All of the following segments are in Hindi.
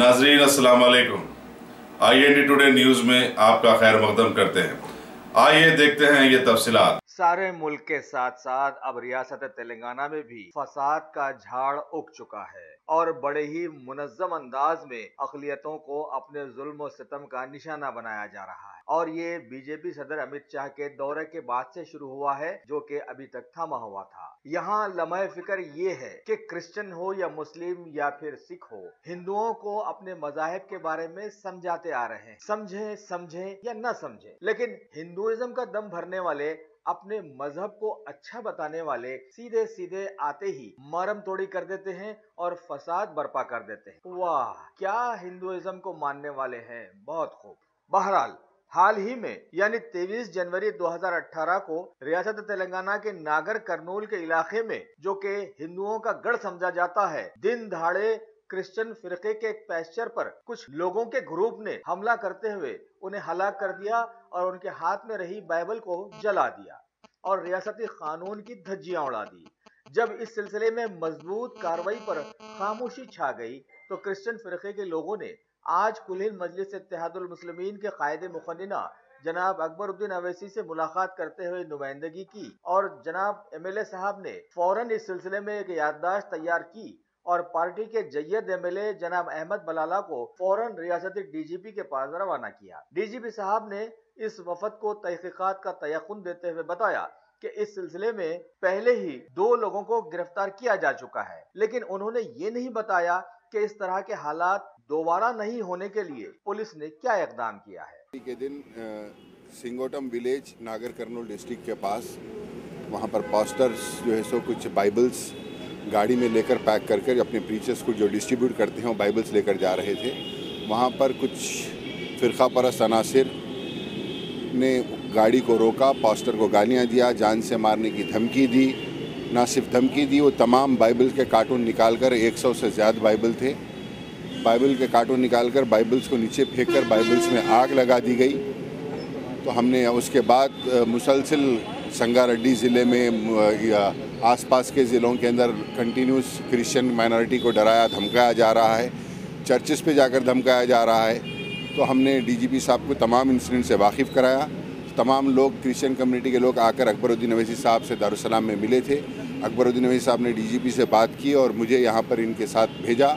नाजरीन अस्सलाम वालेकुम। IND टुडे न्यूज में आपका खैर मकदम करते हैं। आइए देखते हैं ये तफसीलात। सारे मुल्क के साथ साथ अब रियासत तेलंगाना में भी फसाद का झाड़ उग चुका है और बड़े ही मुनज़्ज़म अंदाज में अक़लियतों को अपने जुल्म और सितम का निशाना बनाया जा रहा है। और ये बीजेपी सदर अमित शाह के दौरे के बाद से शुरू हुआ है, जो कि अभी तक थमा हुआ था। यहाँ लम्हे फिक्र ये है कि क्रिश्चियन हो या मुस्लिम या फिर सिख हो, हिंदुओं को अपने मज़ाहिब के बारे में समझाते आ रहे हैं। समझे या न समझे, लेकिन हिंदुइज्म का दम भरने वाले, अपने मजहब को अच्छा बताने वाले सीधे सीधे आते ही मरम तोड़ी कर देते हैं और फसाद बर्पा कर देते हैं। वाह, क्या हिंदुइज्म को मानने वाले हैं। बहुत खूब। बहरहाल, हाल ही में यानी 23 जनवरी 2018 को रियासत तेलंगाना के नागर कर्नूल के इलाके में, जो कि हिंदुओं का गढ़ समझा जाता है, दिन दहाड़े क्रिश्चियन फिरके के एक पैस्चर पर कुछ लोगों के ग्रुप ने हमला करते हुए उन्हें हलाक कर दिया और उनके हाथ में रही बाइबल को जला दिया और रियासती कानून की धज्जियां उड़ा दी। जब इस सिलसिले में मजबूत कार्रवाई पर खामोशी छा गई तो क्रिश्चियन फिरके के लोगों ने आज कुल मजलिस इत्तेहादुल मुस्लिमीन के कायदे मुखन्निना जनाब अकबरुद्दीन अवैसी से मुलाकात करते हुए नुमाइंदगी की और जनाब MLA साहब ने फौरन इस सिलसिले में एक याददाश्त तैयार की और पार्टी के जय्यद MLA जनाब अहमद बलाला को फौरन रियासती DGP के पास रवाना किया। DGP साहब ने इस वफद को तहकीकात का तयक़ुन देते हुए बताया कि इस सिलसिले में पहले ही 2 लोगों को गिरफ्तार किया जा चुका है, लेकिन उन्होंने ये नहीं बताया कि इस तरह के हालात दोबारा नहीं होने के लिए पुलिस ने क्या इक़दाम किया है। के दिन सिंगोटम विलेज नागर कर्नूल डिस्ट्रिक्ट के पास वहाँ पर पास्टर्स जो है सो कुछ बाइबल्स गाड़ी में लेकर पैक करके अपने प्रीचर्स को जो डिस्ट्रीब्यूट करते हैं वो बाइबल्स लेकर जा रहे थे। वहाँ पर कुछ फ़िरक़ा परस्त अनासिर ने गाड़ी को रोका, पास्टर को गालियाँ दिया, जान से मारने की धमकी दी। ना सिर्फ धमकी दी, वो तमाम बाइबल के कार्टून निकालकर 100 से ज़्यादा बाइबल थे, बाइबल के कार्टून निकालकर बाइबल्स को नीचे फेंककर बाइबल्स में आग लगा दी गई। तो हमने उसके बाद मुसलसिल संगारेड्डी ज़िले में या आसपास के ज़िलों के अंदर कंटिन्यूस क्रिश्चियन माइनॉरिटी को डराया धमकाया जा रहा है, चर्चेस पे जाकर धमकाया जा रहा है। तो हमने DGP साहब को तमाम इंसिडेंट से वाकिफ़ कराया। तमाम लोग, क्रिश्चियन कम्युनिटी के लोग आकर अकबरुद्दीन अवैसी साहब से दारुस्सलाम में मिले थे। अकबरुद्दीन अवैसी साहब ने DGP से बात की और मुझे यहाँ पर इनके साथ भेजा।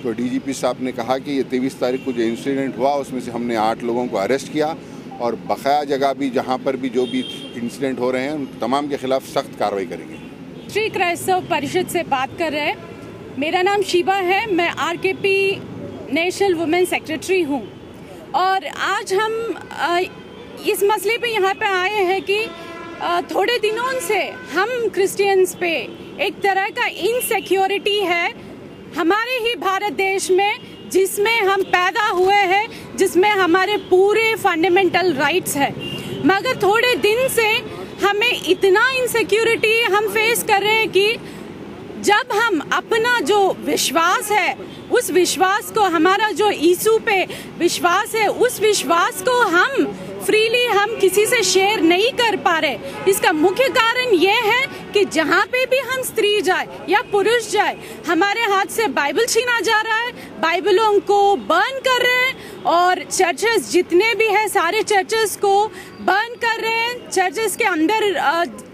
तो DGP साहब ने कहा कि ये 23 तारीख को जो इंसिडेंट हुआ उसमें से हमने 8 लोगों को अरेस्ट किया और बकाया जगह भी जहाँ पर भी जो भी इंसिडेंट हो रहे हैं उन तमाम के खिलाफ सख्त कार्रवाई करेंगे। श्री क्राइस्तव परिषद से बात कर रहे हैं। मेरा नाम शिबा है, मैं RKP नेशनल वुमेन सेक्रेटरी हूँ और आज हम इस मसले पे यहाँ पे आए हैं कि थोड़े दिनों से हम क्रिश्चियंस पे एक तरह का इनसिक्योरिटी है हमारे ही भारत देश में, जिसमें हम पैदा हुए हैं, जिसमें हमारे पूरे फंडामेंटल राइट्स है, मगर थोड़े दिन से हमें इतना इनसिक्योरिटी हम फेस कर रहे हैं कि जब हम अपना जो विश्वास है, उस विश्वास को, हमारा जो यीशु पे विश्वास है, उस विश्वास को हम फ्रीली हम किसी से शेयर नहीं कर पा रहे। इसका मुख्य कारण ये है कि जहाँ पे भी हम स्त्री जाए या पुरुष जाए, हमारे हाथ से बाइबल छीना जा रहा है, बाइबलों को बर्न कर रहे हैं और चर्चेस जितने भी हैं सारे चर्चेस को बर्न कर रहे हैं। चर्चेस के अंदर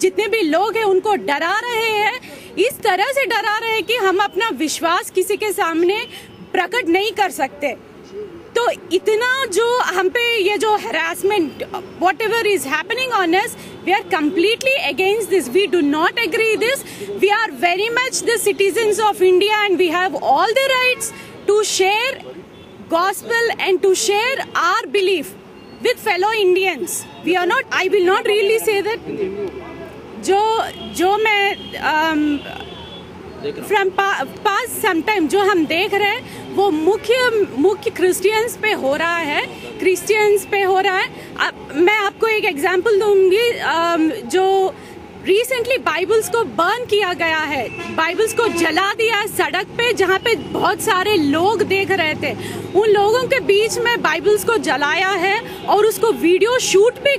जितने भी लोग हैं उनको डरा रहे हैं, इस तरह से डरा रहे हैं कि हम अपना विश्वास किसी के सामने प्रकट नहीं कर सकते। तो इतना जो हम पे ये जो harassment, whatever is happening on us, we are completely against this. We do not agree this. We are very much the citizens of India and we have all the rights to share gospel and to share our belief with fellow Indians. We are not, I will not really say that जो मैं फ्रॉम पास समटाइम जो हम देख रहे हैं वो मुख्य क्रिश्चियंस पे हो रहा है, क्रिश्चियंस पे हो रहा है। मैं आपको एक एग्जांपल दूंगी। जो रिसेंटली बाइबल्स को बर्न किया गया है, बाइबल्स को जला दिया है सड़क पे, जहाँ पे बहुत सारे लोग देख रहे थे, उन लोगों के बीच में बाइबल्स को जलाया है और उसको वीडियो शूट भी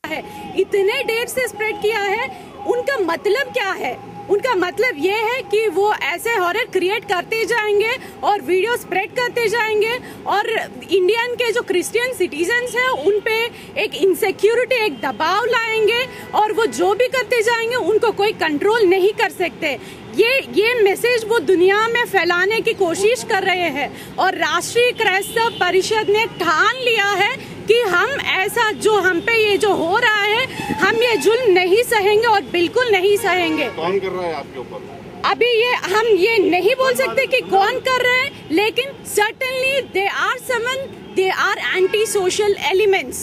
है, इतने देर से स्प्रेड किया है। उनका मतलब क्या है? उनका मतलब ये है कि वो ऐसे हॉरर क्रिएट करते जाएंगे और वीडियो स्प्रेड करते जाएंगे और इंडियन के जो क्रिश्चियन सिटीजन्स हैं उन पे एक इनसिक्योरिटी, एक दबाव लाएंगे और वो जो भी करते जाएंगे उनको कोई कंट्रोल नहीं कर सकते। ये मैसेज वो दुनिया में फैलाने की कोशिश कर रहे हैं और राष्ट्रीय क्राइस्तव परिषद ने ठान लिया है कि हम ऐसा जो हम पे ये जो हो रहा है हम ये जुल्म नहीं सहेंगे और बिल्कुल नहीं सहेंगे। कौन कर रहा है आपके ऊपर? अभी हम ये नहीं बोल सकते कि कौन कर रहे हैं, लेकिन certainly they are anti social elements.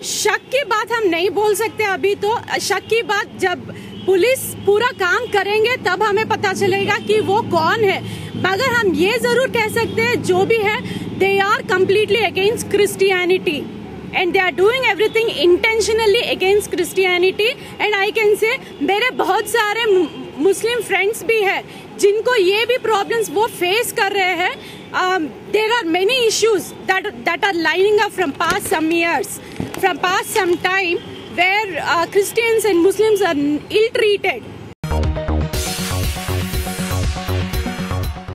शक की बात हम नहीं बोल सकते अभी, तो शक की बात जब पुलिस पूरा काम करेंगे तब हमें पता चलेगा कि वो कौन है। मगर हम ये जरूर कह सकते हैं जो भी है they are completely against Christianity and they are doing everything intentionally against Christianity and I can say मेरे बहुत सारे मुस्लिम फ्रेंड्स भी हैं जिनको ये भी प्रॉब्लम्स वो फेस कर रहे हैं। there are many issues that are lining up from past some years, from past some time where Christians and Muslims are ill treated